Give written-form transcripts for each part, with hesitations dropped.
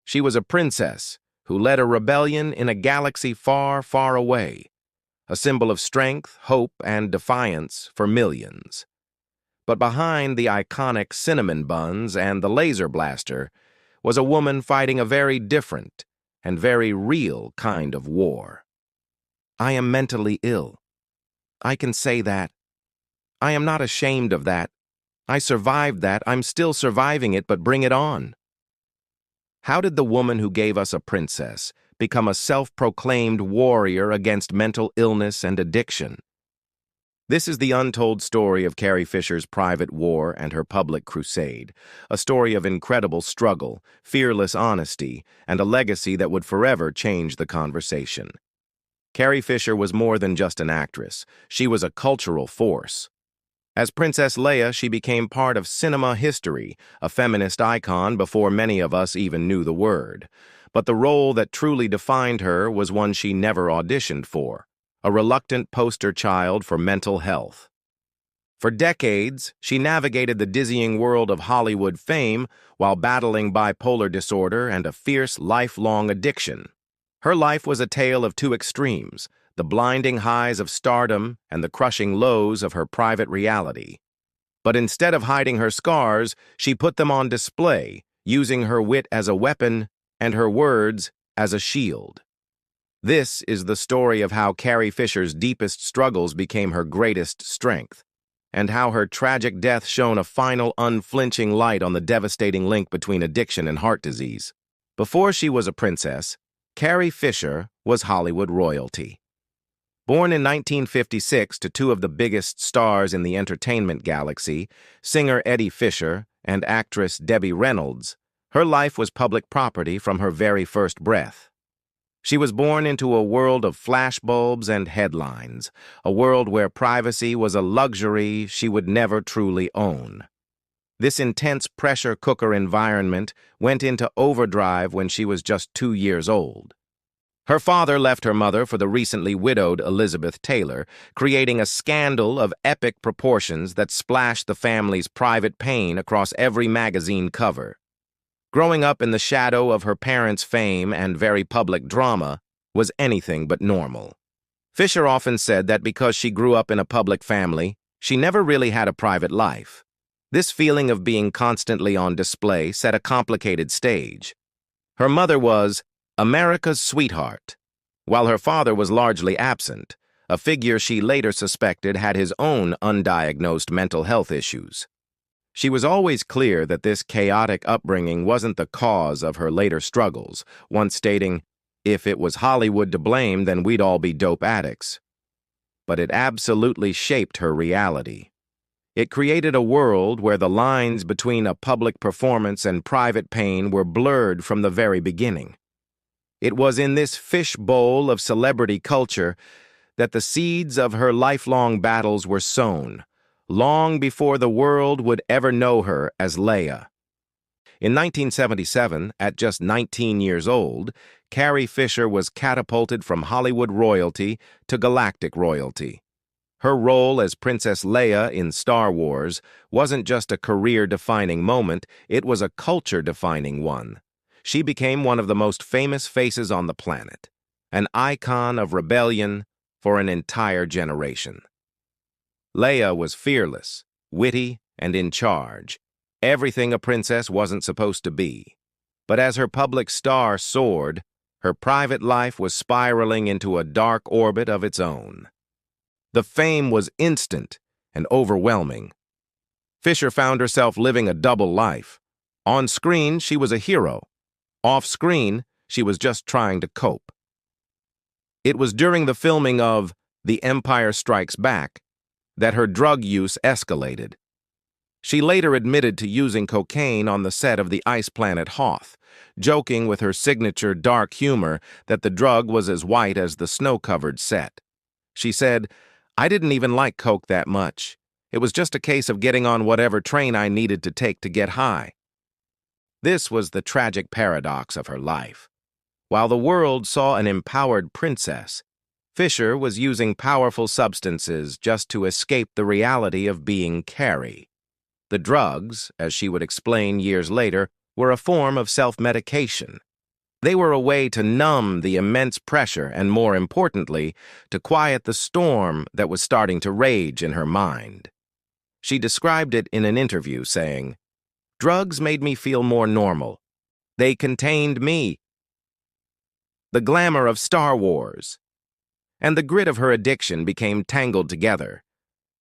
She was a princess who led a rebellion in a galaxy far, far away, a symbol of strength, hope, and defiance for millions. But behind the iconic cinnamon buns and the laser blaster was a woman fighting a very different and very real kind of war. I am mentally ill. I can say that. I am not ashamed of that. I survived that. I'm still surviving it, but bring it on. How did the woman who gave us a princess become a self-proclaimed warrior against mental illness and addiction? This is the untold story of Carrie Fisher's private war and her public crusade, a story of incredible struggle, fearless honesty, and a legacy that would forever change the conversation. Carrie Fisher was more than just an actress. She was a cultural force. As Princess Leia, she became part of cinema history, a feminist icon before many of us even knew the word. But the role that truly defined her was one she never auditioned for, a reluctant poster child for mental health. For decades, she navigated the dizzying world of Hollywood fame while battling bipolar disorder and a fierce, lifelong addiction. Her life was a tale of two extremes, the blinding highs of stardom and the crushing lows of her private reality. But instead of hiding her scars, she put them on display, using her wit as a weapon and her words as a shield. This is the story of how Carrie Fisher's deepest struggles became her greatest strength, and how her tragic death shone a final, unflinching light on the devastating link between addiction and heart disease. Before she was a princess, Carrie Fisher was Hollywood royalty. Born in 1956 to two of the biggest stars in the entertainment galaxy, singer Eddie Fisher and actress Debbie Reynolds, her life was public property from her very first breath. She was born into a world of flashbulbs and headlines, a world where privacy was a luxury she would never truly own. This intense pressure cooker environment went into overdrive when she was just 2 years old. Her father left her mother for the recently widowed Elizabeth Taylor, creating a scandal of epic proportions that splashed the family's private pain across every magazine cover. Growing up in the shadow of her parents' fame and very public drama was anything but normal. Fisher often said that because she grew up in a public family, she never really had a private life. This feeling of being constantly on display set a complicated stage. Her mother was America's sweetheart, while her father was largely absent, a figure she later suspected had his own undiagnosed mental health issues. She was always clear that this chaotic upbringing wasn't the cause of her later struggles, once stating, "If it was Hollywood to blame, then we'd all be dope addicts." But it absolutely shaped her reality. It created a world where the lines between a public performance and private pain were blurred from the very beginning. It was in this fishbowl of celebrity culture that the seeds of her lifelong battles were sown, long before the world would ever know her as Leia. In 1977, at just 19 years old, Carrie Fisher was catapulted from Hollywood royalty to galactic royalty. Her role as Princess Leia in Star Wars wasn't just a career-defining moment, it was a culture-defining one. She became one of the most famous faces on the planet, an icon of rebellion for an entire generation. Leia was fearless, witty, and in charge, everything a princess wasn't supposed to be. But as her public star soared, her private life was spiraling into a dark orbit of its own. The fame was instant and overwhelming. Fisher found herself living a double life. On screen, she was a hero. Off-screen, she was just trying to cope. It was during the filming of The Empire Strikes Back that her drug use escalated. She later admitted to using cocaine on the set of the ice planet Hoth, joking with her signature dark humor that the drug was as white as the snow-covered set. She said, "I didn't even like coke that much. It was just a case of getting on whatever train I needed to take to get high." This was the tragic paradox of her life. While the world saw an empowered princess, Fisher was using powerful substances just to escape the reality of being Carrie. The drugs, as she would explain years later, were a form of self-medication, They were a way to numb the immense pressure and, more importantly, to quiet the storm that was starting to rage in her mind. She described it in an interview, saying, "Drugs made me feel more normal. They contained me." The glamour of Star Wars and the grit of her addiction became tangled together.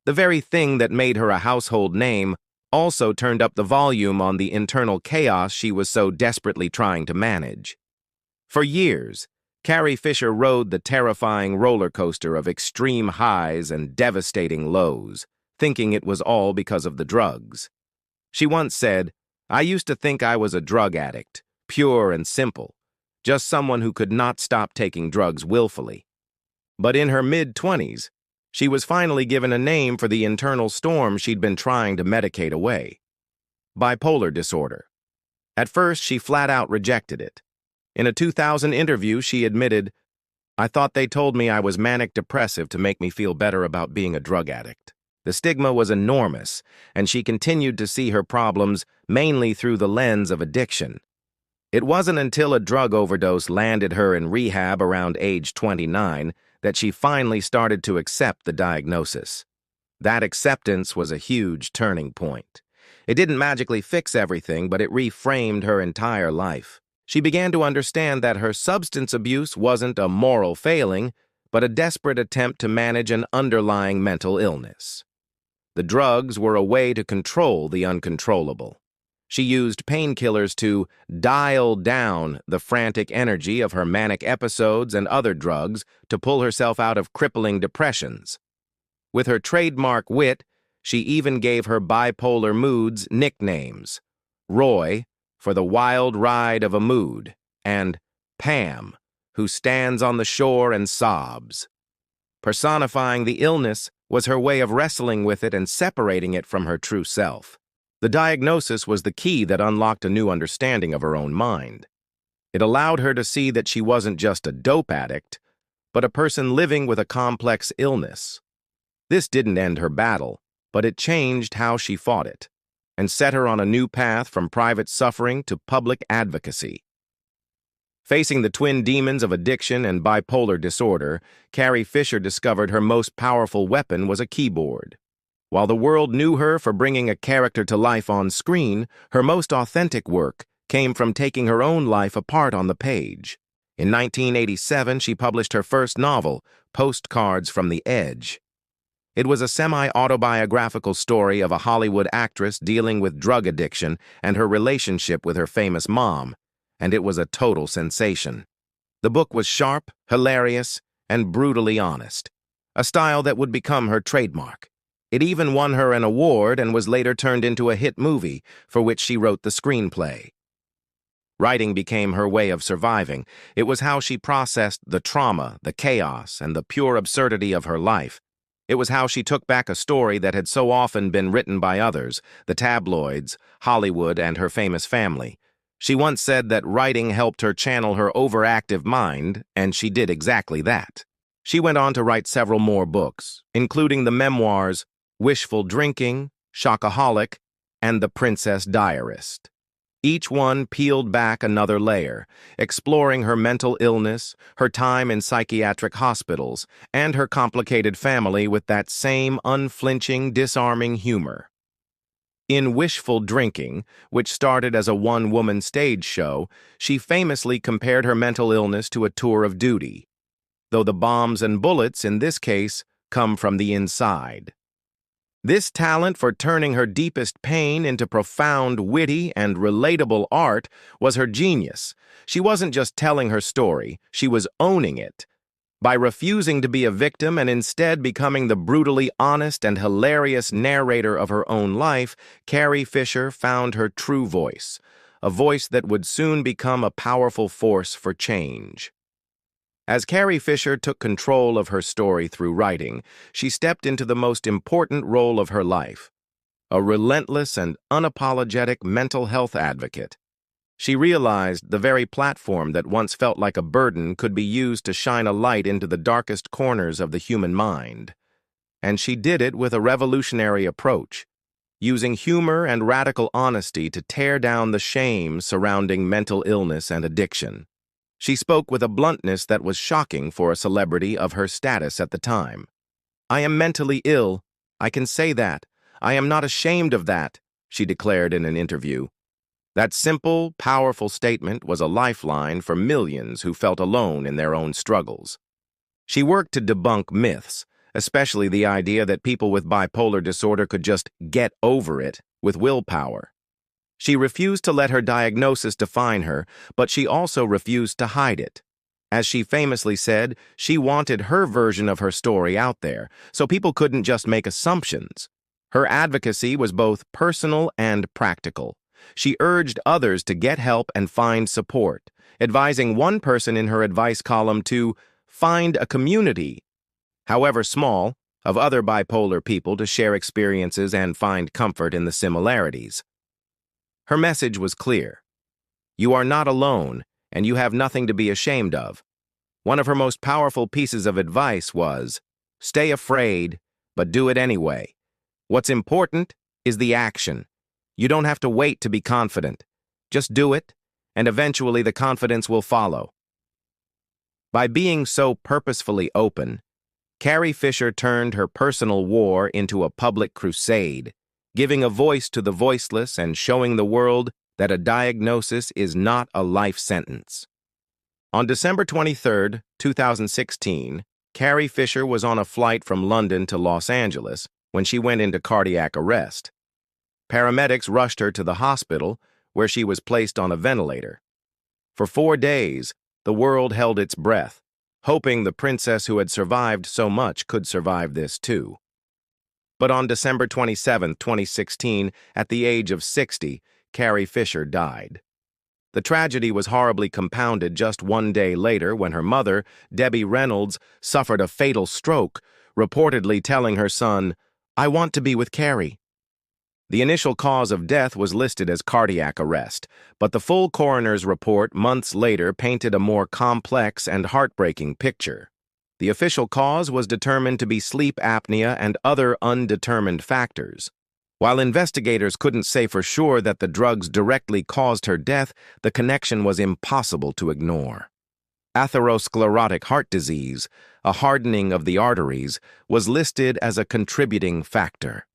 The very thing that made her a household name also turned up the volume on the internal chaos she was so desperately trying to manage. For years, Carrie Fisher rode the terrifying roller coaster of extreme highs and devastating lows, thinking it was all because of the drugs. She once said, "I used to think I was a drug addict, pure and simple, just someone who could not stop taking drugs willfully." But in her mid-20s, she was finally given a name for the internal storm she'd been trying to medicate away: bipolar disorder. At first, she flat out rejected it. In a 2000 interview, she admitted, "I thought they told me I was manic-depressive to make me feel better about being a drug addict." The stigma was enormous, and she continued to see her problems mainly through the lens of addiction. It wasn't until a drug overdose landed her in rehab around age 29 that she finally started to accept the diagnosis. That acceptance was a huge turning point. It didn't magically fix everything, but it reframed her entire life. She began to understand that her substance abuse wasn't a moral failing, but a desperate attempt to manage an underlying mental illness. The drugs were a way to control the uncontrollable. She used painkillers to dial down the frantic energy of her manic episodes and other drugs to pull herself out of crippling depressions. With her trademark wit, she even gave her bipolar moods nicknames: Roy, for the wild ride of a mood, and Pam, who stands on the shore and sobs. Personifying the illness was her way of wrestling with it and separating it from her true self. The diagnosis was the key that unlocked a new understanding of her own mind. It allowed her to see that she wasn't just a dope addict, but a person living with a complex illness. This didn't end her battle, but it changed how she fought it, and set her on a new path from private suffering to public advocacy. Facing the twin demons of addiction and bipolar disorder, Carrie Fisher discovered her most powerful weapon was a keyboard. While the world knew her for bringing a character to life on screen, her most authentic work came from taking her own life apart on the page. In 1987, she published her first novel, Postcards from the Edge. It was a semi-autobiographical story of a Hollywood actress dealing with drug addiction and her relationship with her famous mom, and it was a total sensation. The book was sharp, hilarious, and brutally honest, a style that would become her trademark. It even won her an award and was later turned into a hit movie, for which she wrote the screenplay. Writing became her way of surviving. It was how she processed the trauma, the chaos, and the pure absurdity of her life. It was how she took back a story that had so often been written by others, the tabloids, Hollywood, and her famous family. She once said that writing helped her channel her overactive mind, and she did exactly that. She went on to write several more books, including the memoirs Wishful Drinking, Shockaholic, and The Princess Diarist. Each one peeled back another layer, exploring her mental illness, her time in psychiatric hospitals, and her complicated family with that same unflinching, disarming humor. In Wishful Drinking, which started as a one-woman stage show, she famously compared her mental illness to a tour of duty, though the bombs and bullets, in this case, come from the inside. This talent for turning her deepest pain into profound, witty, and relatable art was her genius. She wasn't just telling her story, she was owning it. By refusing to be a victim and instead becoming the brutally honest and hilarious narrator of her own life, Carrie Fisher found her true voice, a voice that would soon become a powerful force for change. As Carrie Fisher took control of her story through writing, she stepped into the most important role of her life, a relentless and unapologetic mental health advocate. She realized the very platform that once felt like a burden could be used to shine a light into the darkest corners of the human mind. And she did it with a revolutionary approach, using humor and radical honesty to tear down the shame surrounding mental illness and addiction. She spoke with a bluntness that was shocking for a celebrity of her status at the time. "I am mentally ill. I can say that. I am not ashamed of that," she declared in an interview. That simple, powerful statement was a lifeline for millions who felt alone in their own struggles. She worked to debunk myths, especially the idea that people with bipolar disorder could just get over it with willpower. She refused to let her diagnosis define her, but she also refused to hide it. As she famously said, she wanted her version of her story out there, so people couldn't just make assumptions. Her advocacy was both personal and practical. She urged others to get help and find support, advising one person in her advice column to find a community, however small, of other bipolar people to share experiences and find comfort in the similarities. Her message was clear. You are not alone, and you have nothing to be ashamed of. One of her most powerful pieces of advice was, stay afraid, but do it anyway. What's important is the action. You don't have to wait to be confident. Just do it, and eventually the confidence will follow. By being so purposefully open, Carrie Fisher turned her personal war into a public crusade, giving a voice to the voiceless and showing the world that a diagnosis is not a life sentence. On December 23, 2016, Carrie Fisher was on a flight from London to Los Angeles when she went into cardiac arrest. Paramedics rushed her to the hospital, where she was placed on a ventilator. For 4 days, the world held its breath, hoping the princess who had survived so much could survive this too. But on December 27, 2016, at the age of 60, Carrie Fisher died. The tragedy was horribly compounded just 1 day later when her mother, Debbie Reynolds, suffered a fatal stroke, reportedly telling her son, "I want to be with Carrie." The initial cause of death was listed as cardiac arrest, but the full coroner's report months later painted a more complex and heartbreaking picture. The official cause was determined to be sleep apnea and other undetermined factors. While investigators couldn't say for sure that the drugs directly caused her death, the connection was impossible to ignore. Atherosclerotic heart disease, a hardening of the arteries, was listed as a contributing factor.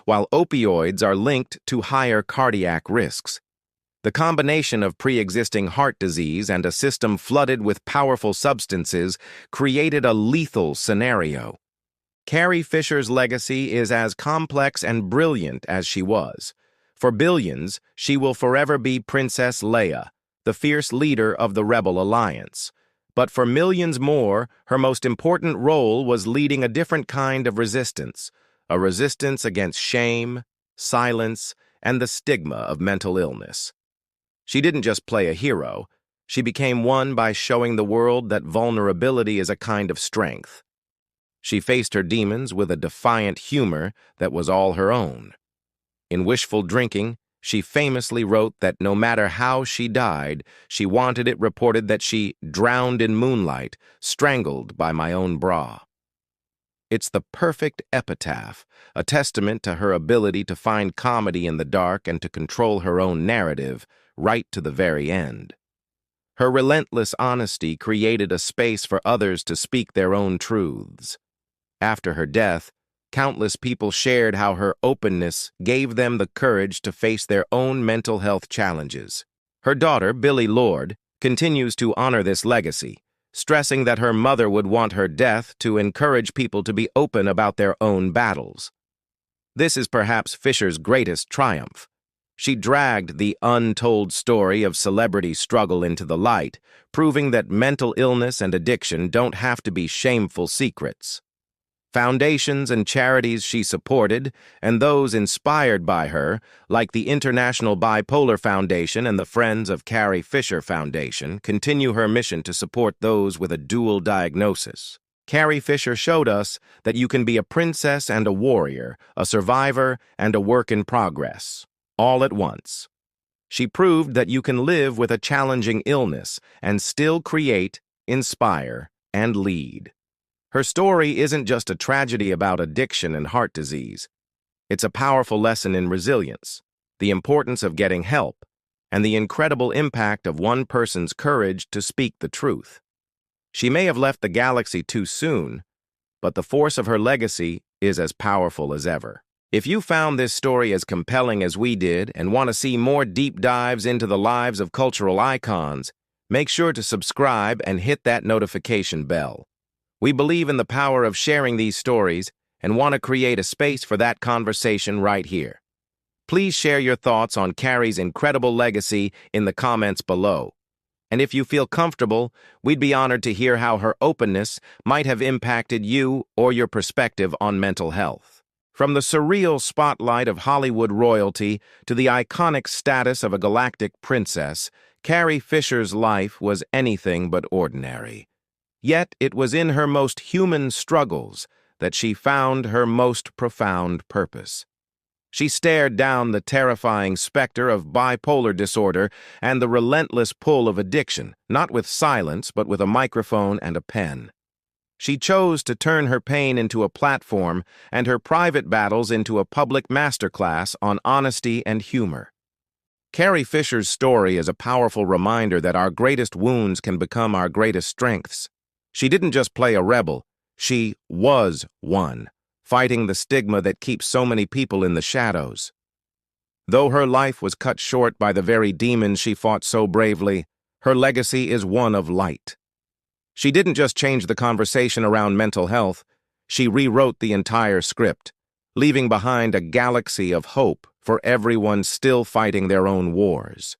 While opioids are linked to higher cardiac risks, the combination of pre-existing heart disease and a system flooded with powerful substances created a lethal scenario. Carrie Fisher's legacy is as complex and brilliant as she was. For billions, she will forever be Princess Leia, the fierce leader of the Rebel Alliance. But for millions more, her most important role was leading a different kind of resistance, a resistance against shame, silence, and the stigma of mental illness. She didn't just play a hero, she became one by showing the world that vulnerability is a kind of strength. She faced her demons with a defiant humor that was all her own. In Wishful Drinking, she famously wrote that no matter how she died, she wanted it reported that she drowned in moonlight, strangled by my own bra. It's the perfect epitaph, a testament to her ability to find comedy in the dark and to control her own narrative, right to the very end. Her relentless honesty created a space for others to speak their own truths. After her death, countless people shared how her openness gave them the courage to face their own mental health challenges. Her daughter, Billie Lourd, continues to honor this legacy, stressing that her mother would want her death to encourage people to be open about their own battles. This is perhaps Fisher's greatest triumph. She dragged the untold story of celebrity struggle into the light, proving that mental illness and addiction don't have to be shameful secrets. Foundations and charities she supported, and those inspired by her, like the International Bipolar Foundation and the Friends of Carrie Fisher Foundation, continue her mission to support those with a dual diagnosis. Carrie Fisher showed us that you can be a princess and a warrior, a survivor and a work in progress, all at once. She proved that you can live with a challenging illness and still create, inspire, and lead. Her story isn't just a tragedy about addiction and heart disease. It's a powerful lesson in resilience, the importance of getting help, and the incredible impact of one person's courage to speak the truth. She may have left the galaxy too soon, but the force of her legacy is as powerful as ever. If you found this story as compelling as we did and want to see more deep dives into the lives of cultural icons, make sure to subscribe and hit that notification bell. We believe in the power of sharing these stories and want to create a space for that conversation right here. Please share your thoughts on Carrie's incredible legacy in the comments below. And if you feel comfortable, we'd be honored to hear how her openness might have impacted you or your perspective on mental health. From the surreal spotlight of Hollywood royalty to the iconic status of a galactic princess, Carrie Fisher's life was anything but ordinary. Yet it was in her most human struggles that she found her most profound purpose. She stared down the terrifying specter of bipolar disorder and the relentless pull of addiction, not with silence, but with a microphone and a pen. She chose to turn her pain into a platform and her private battles into a public masterclass on honesty and humor. Carrie Fisher's story is a powerful reminder that our greatest wounds can become our greatest strengths. She didn't just play a rebel, she was one, fighting the stigma that keeps so many people in the shadows. Though her life was cut short by the very demons she fought so bravely, her legacy is one of light. She didn't just change the conversation around mental health, she rewrote the entire script, leaving behind a galaxy of hope for everyone still fighting their own wars.